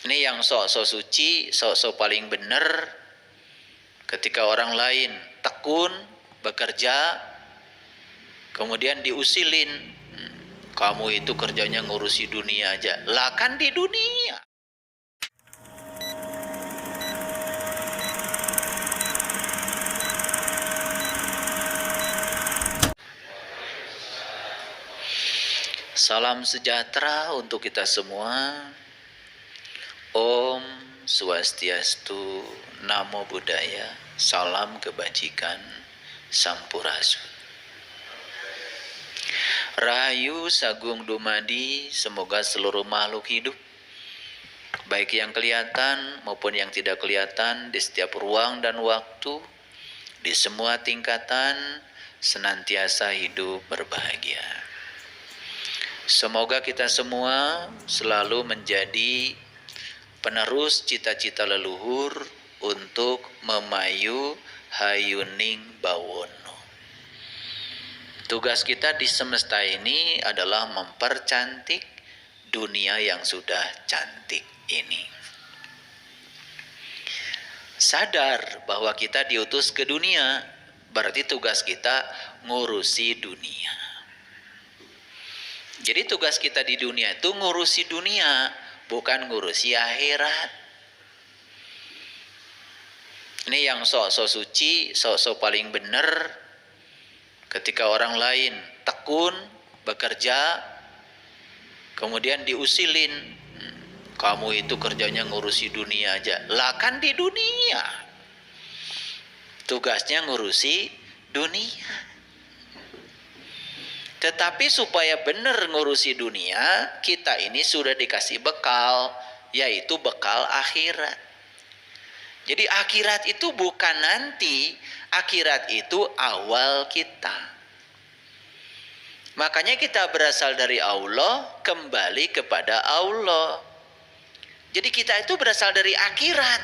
Ini yang sok-sok suci, sok-sok paling benar. Ketika orang lain tekun, bekerja, kemudian diusilin, kamu itu kerjanya ngurusi dunia aja. Lah kan di dunia. Salam sejahtera untuk kita semua. Om Swastiastu, Namo Buddhaya, salam kebajikan, Sampurasun. Rahayu Sagung Dumadi, semoga seluruh makhluk hidup, baik yang kelihatan maupun yang tidak kelihatan, di setiap ruang dan waktu, di semua tingkatan, senantiasa hidup berbahagia. Semoga kita semua selalu menjadi penerus cita-cita leluhur untuk memayu hayuning bawono. Tugas kita di semesta ini adalah mempercantik dunia yang sudah cantik ini. Sadar bahwa kita diutus ke dunia, berarti tugas kita ngurusi dunia. Jadi tugas kita di dunia itu ngurusi dunia, bukan ngurusi akhirat. Ini yang sok-sok suci, sok-sok paling benar. Ketika orang lain tekun, bekerja, kemudian diusilin, kamu itu kerjanya ngurusi dunia aja. Lah kan di dunia. Tugasnya ngurusi dunia. Tetapi supaya benar ngurusi dunia, kita ini sudah dikasih bekal, yaitu bekal akhirat. Jadi akhirat itu bukan nanti, akhirat itu awal kita. Makanya kita berasal dari Allah, kembali kepada Allah. Jadi kita itu berasal dari akhirat.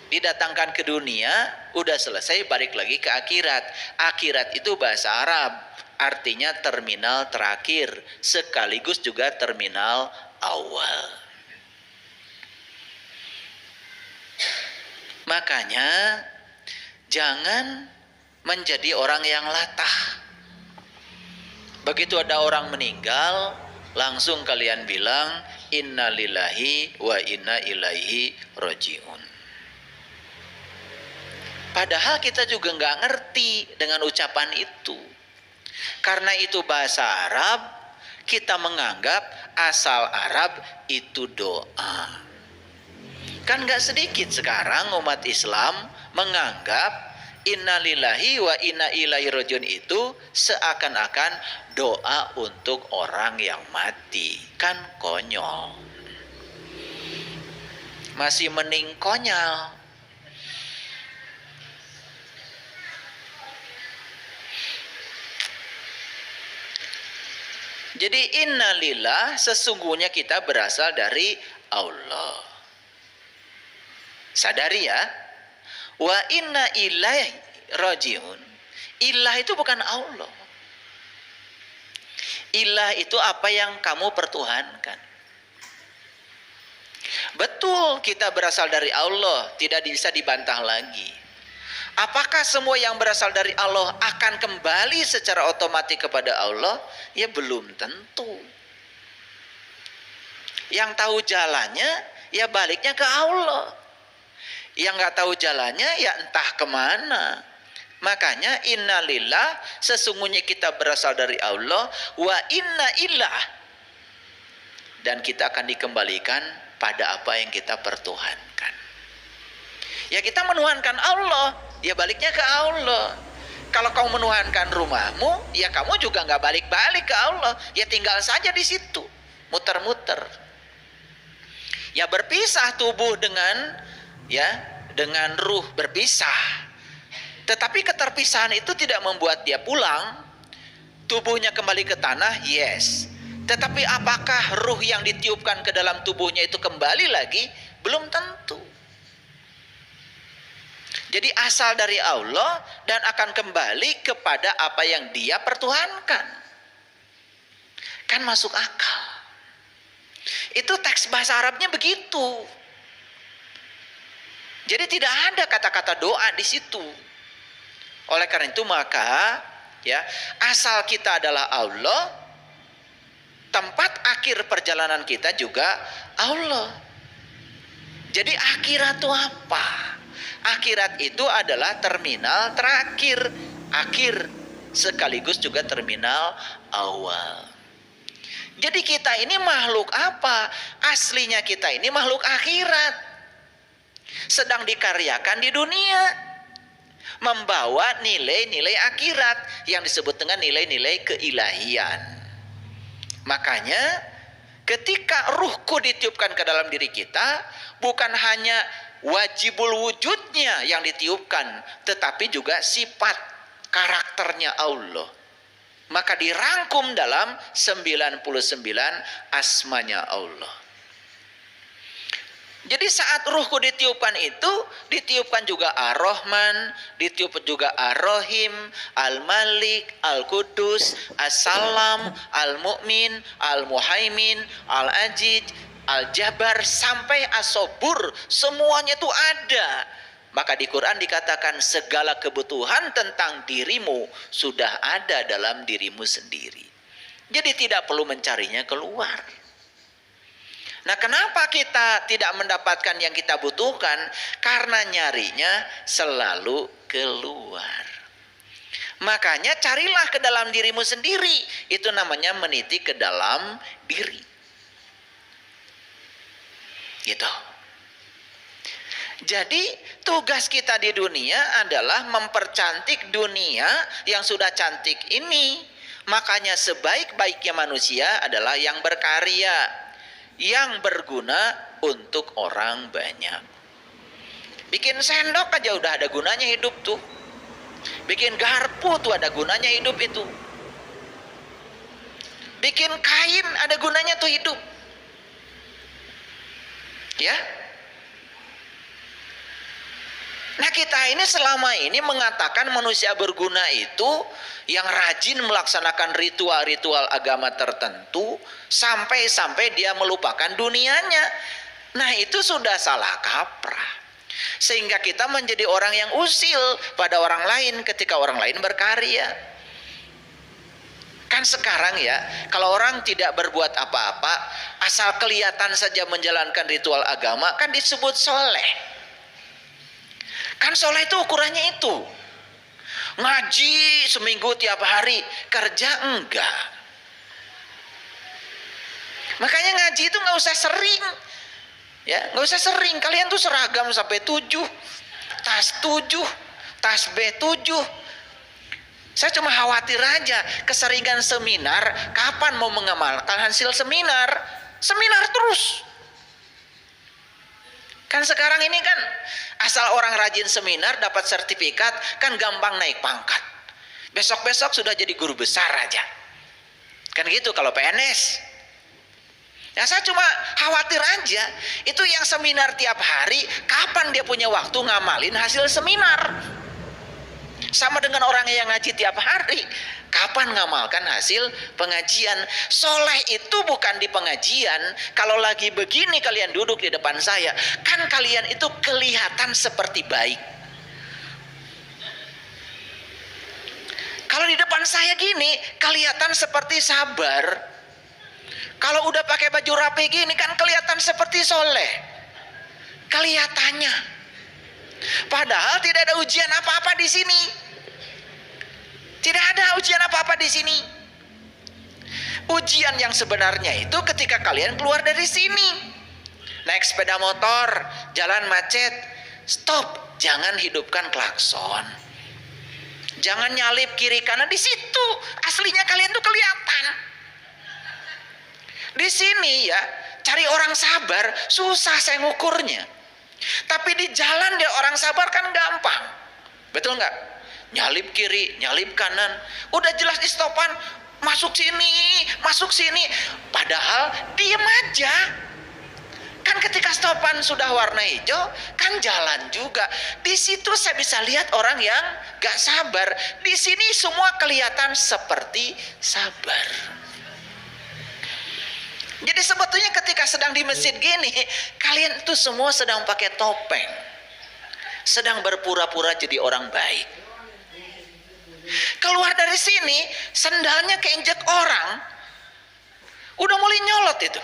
Didatangkan ke dunia, udah selesai, balik lagi ke akhirat. Akhirat itu bahasa Arab, artinya terminal terakhir, sekaligus juga terminal awal. Makanya jangan menjadi orang yang latah. Begitu ada orang meninggal, langsung kalian bilang innalillahi wa inna ilaihi rajiun. Padahal kita juga nggak ngerti dengan ucapan itu. Karena itu bahasa Arab, kita menganggap asal Arab itu doa. Kan gak sedikit sekarang umat Islam menganggap innalillahi wa inna ilaihi rajiun itu seakan-akan doa untuk orang yang mati. Kan konyol. Masih mending konyol. Jadi innalillah, sesungguhnya kita berasal dari Allah. Sadari ya. Wa inna ilaihi rajiun. Ilah itu bukan Allah. Ilah itu apa yang kamu pertuhankan. Betul kita berasal dari Allah, tidak bisa dibantah lagi. Apakah semua yang berasal dari Allah akan kembali secara otomatis kepada Allah? Ya belum tentu. Yang tahu jalannya, ya baliknya ke Allah. Yang nggak tahu jalannya, ya entah kemana. Makanya innalillah, sesungguhnya kita berasal dari Allah, wa inna ilah, dan kita akan dikembalikan pada apa yang kita pertuhankan. Ya kita menuhankan Allah, ya baliknya ke Allah. Kalau kamu menuhankan rumahmu, ya kamu juga nggak balik-balik ke Allah, ya tinggal saja di situ, muter-muter. Ya berpisah tubuh dengan ruh, berpisah. Tetapi keterpisahan itu tidak membuat dia pulang. Tubuhnya kembali ke tanah, yes. Tetapi apakah ruh yang ditiupkan ke dalam tubuhnya itu kembali lagi? Belum tentu. Jadi asal dari Allah dan akan kembali kepada apa yang dia pertuhankan. Kan masuk akal. Itu teks bahasa Arabnya begitu. Jadi tidak ada kata-kata doa di situ. Oleh karena itu maka ya, asal kita adalah Allah, tempat akhir perjalanan kita juga Allah. Jadi akhirat itu apa? Akhirat itu adalah terminal terakhir, akhir sekaligus juga terminal awal. Jadi kita ini makhluk apa? Aslinya kita ini makhluk akhirat. Sedang dikaryakan di dunia, membawa nilai-nilai akhirat yang disebut dengan nilai-nilai keilahian. Makanya ketika ruhku ditiupkan ke dalam diri kita, bukan hanya wajibul wujudnya yang ditiupkan, tetapi juga sifat karakternya Allah. Maka dirangkum dalam 99 asmanya Allah. Jadi saat ruhku ditiupkan itu, ditiupkan juga Ar-Rahman, ditiupkan juga Ar-Rahim, Al-Malik, Al-Qudus, As-Salam, Al-Mu'min, Al-Muhaimin, Al-Aziz, Al-Jabbar, sampai As-Sabur, semuanya itu ada. Maka di Quran dikatakan segala kebutuhan tentang dirimu sudah ada dalam dirimu sendiri. Jadi tidak perlu mencarinya keluar. Nah, kenapa kita tidak mendapatkan yang kita butuhkan? Karena nyarinya selalu keluar. Makanya carilah ke dalam dirimu sendiri. Itu namanya meniti ke dalam diri. Gitu. Jadi tugas kita di dunia adalah mempercantik dunia yang sudah cantik ini. Makanya sebaik-baiknya manusia adalah yang berkarya, yang berguna untuk orang banyak. Bikin sendok aja udah ada gunanya hidup tuh. Bikin garpu tuh ada gunanya hidup itu. Bikin kain ada gunanya tuh hidup. Ya. Nah, kita ini selama ini mengatakan manusia berguna itu yang rajin melaksanakan ritual-ritual agama tertentu sampai-sampai dia melupakan dunianya. Nah, itu sudah salah kaprah. Sehingga kita menjadi orang yang usil pada orang lain ketika orang lain berkarya. Kan sekarang ya, kalau orang tidak berbuat apa-apa, asal kelihatan saja menjalankan ritual agama, kan disebut soleh. Kan soleh itu ukurannya itu. Ngaji seminggu tiap hari, kerja enggak. Makanya ngaji itu nggak usah sering. Ya, nggak usah sering. Kalian tuh seragam sampai 7, tas 7, tas B7. Saya cuma khawatir aja keseringan seminar, kapan mau mengamalkan hasil seminar? Seminar terus. Kan sekarang ini kan asal orang rajin seminar dapat sertifikat kan gampang naik pangkat. Besok-besok sudah jadi guru besar aja. Kan gitu kalau PNS. Ya saya cuma khawatir aja, itu yang seminar tiap hari, kapan dia punya waktu ngamalin hasil seminar? Sama dengan orang yang ngaji tiap hari, kapan ngamalkan hasil pengajian? Soleh itu bukan di pengajian. Kalau lagi begini kalian duduk di depan saya, kan kalian itu kelihatan seperti baik. Kalau di depan saya gini, kelihatan seperti sabar. Kalau udah pakai baju rapi gini, kan kelihatan seperti soleh. Kelihatannya. Padahal tidak ada ujian apa-apa di sini. Tidak ada ujian apa-apa di sini. Ujian yang sebenarnya itu ketika kalian keluar dari sini. Naik sepeda motor, jalan macet, stop, jangan hidupkan klakson. Jangan nyalip kiri kanan, di situ aslinya kalian tuh kelihatan. Di sini ya, cari orang sabar susah saya ngukurnya. Tapi di jalan dia orang sabar kan gampang. Betul nggak? Nyalip kiri, nyalip kanan. Udah jelas di stopan, masuk sini. Padahal diem aja. Kan ketika stopan sudah warna hijau, kan jalan juga. Di situ saya bisa lihat orang yang gak sabar. Di sini semua kelihatan seperti sabar. Jadi sebetulnya ketika sedang di masjid gini, kalian itu semua sedang pakai topeng, sedang berpura-pura jadi orang baik. Keluar dari sini, sendalnya keinjek orang, udah mulai nyolot itu.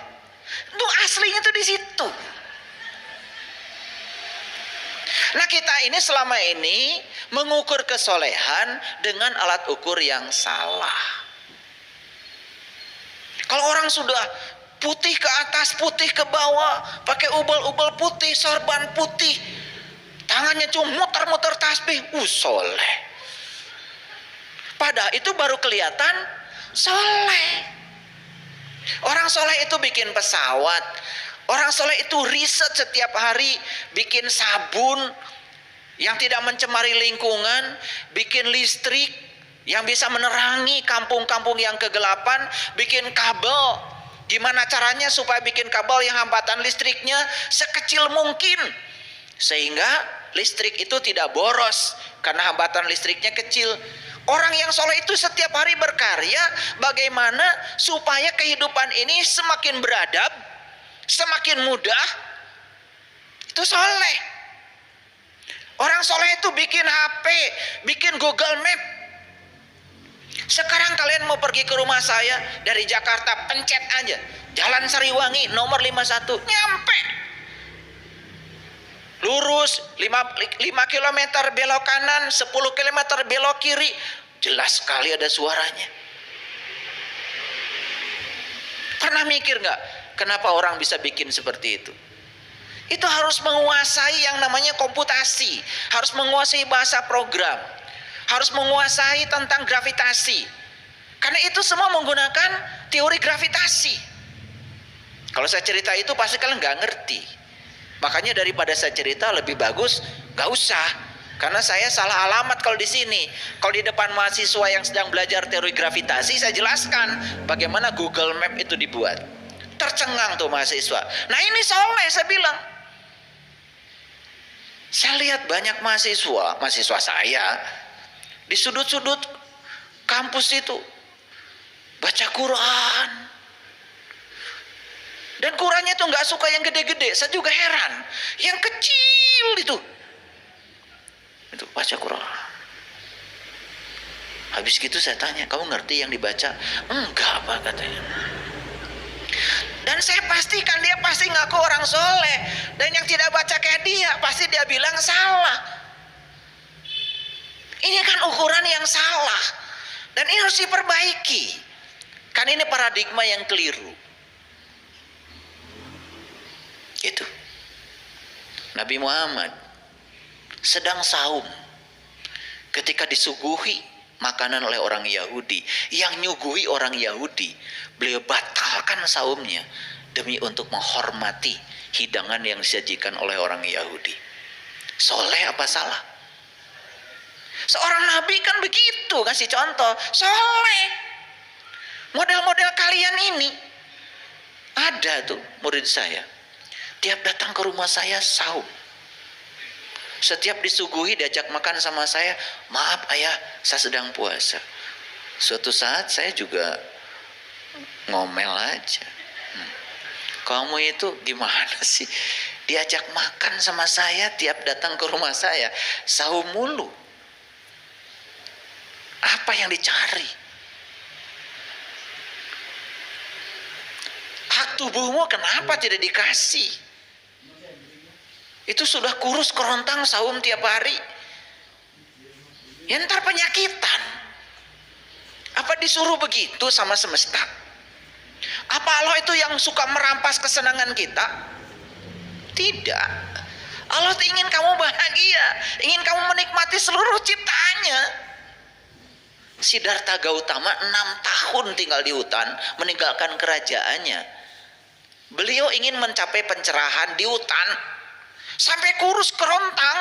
Itu aslinya tuh di situ. Nah, kita ini selama ini mengukur kesolehan dengan alat ukur yang salah. Kalau orang sudah putih ke atas, putih ke bawah, pakai ubal-ubal putih, sorban putih, tangannya cuma muter-muter tasbih, soleh. Padahal itu baru kelihatan soleh. Orang soleh itu bikin pesawat. Orang soleh itu riset setiap hari, bikin sabun yang tidak mencemari lingkungan, bikin listrik yang bisa menerangi kampung-kampung yang kegelapan, bikin kabel. Gimana caranya supaya bikin kabel yang hambatan listriknya sekecil mungkin, sehingga listrik itu tidak boros karena hambatan listriknya kecil. Orang yang soleh itu setiap hari berkarya bagaimana supaya kehidupan ini semakin beradab, semakin mudah. Itu soleh. Orang soleh itu bikin HP, bikin Google Map. Sekarang kalian mau pergi ke rumah saya dari Jakarta, pencet aja Jalan Sariwangi nomor 51, nyampe. Lurus 5 km belok kanan, 10 km belok kiri, jelas sekali ada suaranya. Pernah mikir nggak kenapa orang bisa bikin seperti itu? Itu harus menguasai yang namanya komputasi, harus menguasai bahasa program, harus menguasai tentang gravitasi. Karena itu semua menggunakan teori gravitasi. Kalau saya cerita itu pasti kalian nggak ngerti. Makanya daripada saya cerita lebih bagus nggak usah. Karena saya salah alamat kalau di sini. Kalau di depan mahasiswa yang sedang belajar teori gravitasi, saya jelaskan bagaimana Google Map itu dibuat. Tercengang tuh mahasiswa. Nah ini soleh, saya bilang. Saya lihat banyak mahasiswa saya di sudut-sudut kampus itu baca Quran. Dan Qurannya itu nggak suka yang gede-gede. Saya juga heran. Yang kecil itu baca Quran. Habis gitu saya tanya, kamu ngerti yang dibaca? Enggak, Pak, katanya. Dan saya pastikan dia pasti ngaku orang soleh. Dan yang tidak baca kayak dia pasti dia bilang salah. Ini kan ukuran yang salah. Dan ini harus diperbaiki. Kan ini paradigma yang keliru. Itu Nabi Muhammad sedang saum ketika disuguhi makanan oleh orang Yahudi. Yang nyuguhi orang Yahudi, beliau batalkan saumnya demi untuk menghormati hidangan yang disajikan oleh orang Yahudi. Soleh apa salah? Seorang nabi kan begitu, kasih contoh. Soleh. Model-model kalian ini ada tuh murid saya. Tiap datang ke rumah saya saum. Setiap disuguhi diajak makan sama saya, maaf ayah, saya sedang puasa. Suatu saat saya juga ngomel aja. Kamu itu gimana sih? Diajak makan sama saya, tiap datang ke rumah saya saum mulu. Apa yang dicari? Hak tubuhmu kenapa tidak dikasih? Itu sudah kurus kerontang saum tiap hari. Ya ntar penyakitan. Apa disuruh begitu sama semesta? Apa Allah itu yang suka merampas kesenangan kita? Tidak. Allah ingin kamu bahagia, ingin kamu menikmati seluruh ciptaannya. Siddhartha Gautama 6 tahun tinggal di hutan, meninggalkan kerajaannya. Beliau ingin mencapai pencerahan di hutan. Sampai kurus kerontang,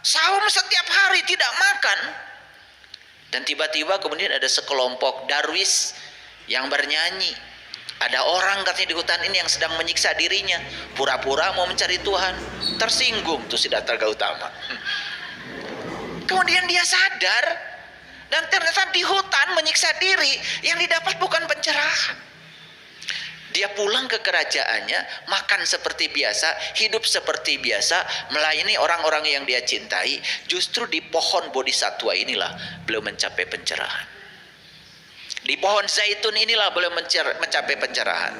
saum setiap hari tidak makan. Dan tiba-tiba kemudian ada sekelompok darwis yang bernyanyi. Ada orang katanya di hutan ini yang sedang menyiksa dirinya, pura-pura mau mencari Tuhan. Tersinggung tuh Siddhartha Gautama. Kemudian dia sadar, dan ternyata di hutan menyiksa diri yang didapat bukan pencerahan. Dia pulang ke kerajaannya, makan seperti biasa, hidup seperti biasa, melayani orang-orang yang dia cintai. Justru di pohon bodhisatwa inilah beliau mencapai pencerahan. Di pohon zaitun inilah beliau mencapai pencerahan.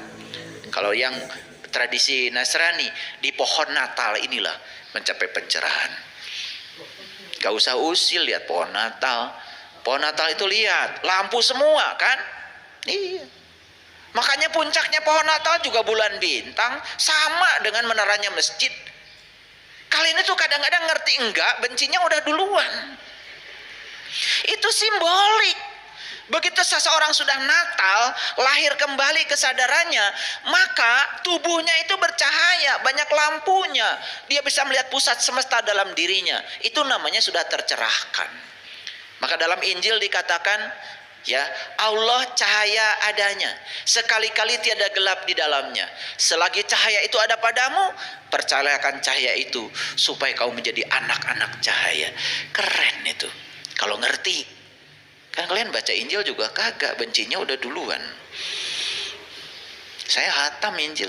Kalau yang tradisi Nasrani, di pohon Natal inilah mencapai pencerahan. Gak usah usil lihat pohon Natal. Pohon Natal itu lihat, lampu semua kan? Iya. Makanya puncaknya pohon Natal juga bulan bintang, sama dengan menaranya masjid. Kalian itu kadang-kadang ngerti enggak, bencinya udah duluan. Itu simbolik. Begitu seseorang sudah Natal, lahir kembali kesadarannya, maka tubuhnya itu bercahaya, banyak lampunya. Dia bisa melihat pusat semesta dalam dirinya. Itu namanya sudah tercerahkan. Maka dalam Injil dikatakan, ya, Allah cahaya adanya, sekali-kali tiada gelap di dalamnya. Selagi cahaya itu ada padamu, percayakan cahaya itu supaya kau menjadi anak-anak cahaya. Keren itu kalau ngerti. Kan kalian baca Injil juga kagak, bencinya udah duluan. Saya hatam Injil.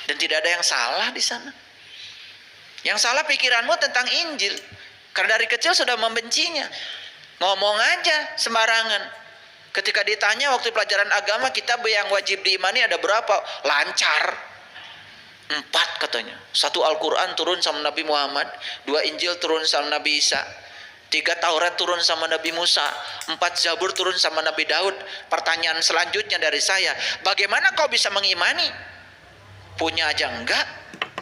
Dan tidak ada yang salah di sana. Yang salah pikiranmu tentang Injil, karena dari kecil sudah membencinya. Ngomong aja sembarangan. Ketika ditanya waktu pelajaran agama, kitab yang wajib diimani ada berapa? Lancar. 4 katanya. 1 Al-Quran turun sama Nabi Muhammad, 2 Injil turun sama Nabi Isa, 3 Taurat turun sama Nabi Musa, 4 Zabur turun sama Nabi Daud. Pertanyaan selanjutnya dari saya, bagaimana kau bisa mengimani? Punya aja enggak,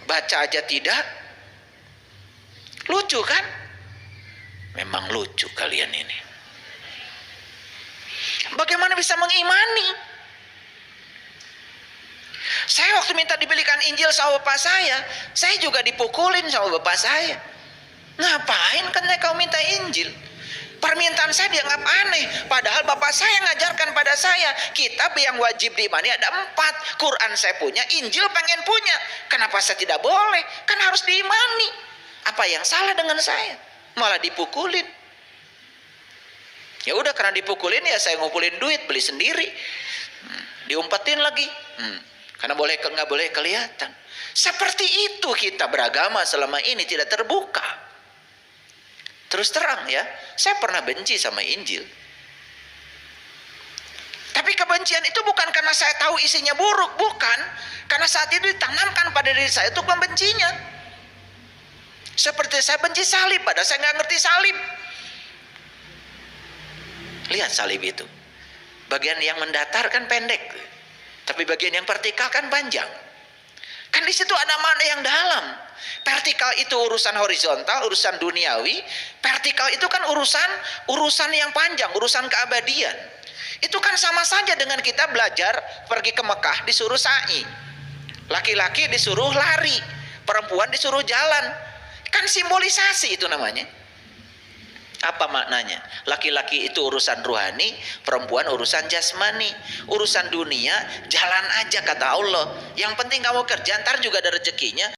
baca aja tidak. Lucu kan? Memang lucu kalian ini. Bagaimana bisa mengimani? Saya waktu minta dibelikan Injil sama bapak saya juga dipukulin sama bapak saya. Ngapain katanya kau minta Injil? Permintaan saya dianggap aneh. Padahal bapak saya ngajarkan pada saya, kitab yang wajib diimani ada 4. Quran saya punya, Injil pengen punya. Kenapa saya tidak boleh? Kan harus diimani. Apa yang salah dengan saya? Malah dipukulin. Ya udah, karena dipukulin ya saya ngumpulin duit, beli sendiri. Diumpetin lagi. Karena nggak boleh kelihatan. Seperti itu kita beragama selama ini, tidak terbuka. Terus terang ya, saya pernah benci sama Injil. Tapi kebencian itu bukan karena saya tahu isinya buruk, bukan. Karena saat itu ditanamkan pada diri saya untuk membencinya. Seperti saya benci salib, padahal saya nggak ngerti salib. Lihat salib itu, bagian yang mendatar kan pendek, tapi bagian yang vertikal kan panjang. Kan di situ ada makna yang dalam. Vertikal itu urusan horizontal, urusan duniawi. Vertikal itu kan urusan yang panjang, urusan keabadian. Itu kan sama saja dengan kita belajar pergi ke Mekah disuruh sa'i. Laki-laki disuruh lari, perempuan disuruh jalan. Kan simbolisasi itu namanya. Apa maknanya? Laki-laki itu urusan rohani, perempuan urusan jasmani. Urusan dunia jalan aja kata Allah. Yang penting kamu kerja, ntar juga ada rezekinya.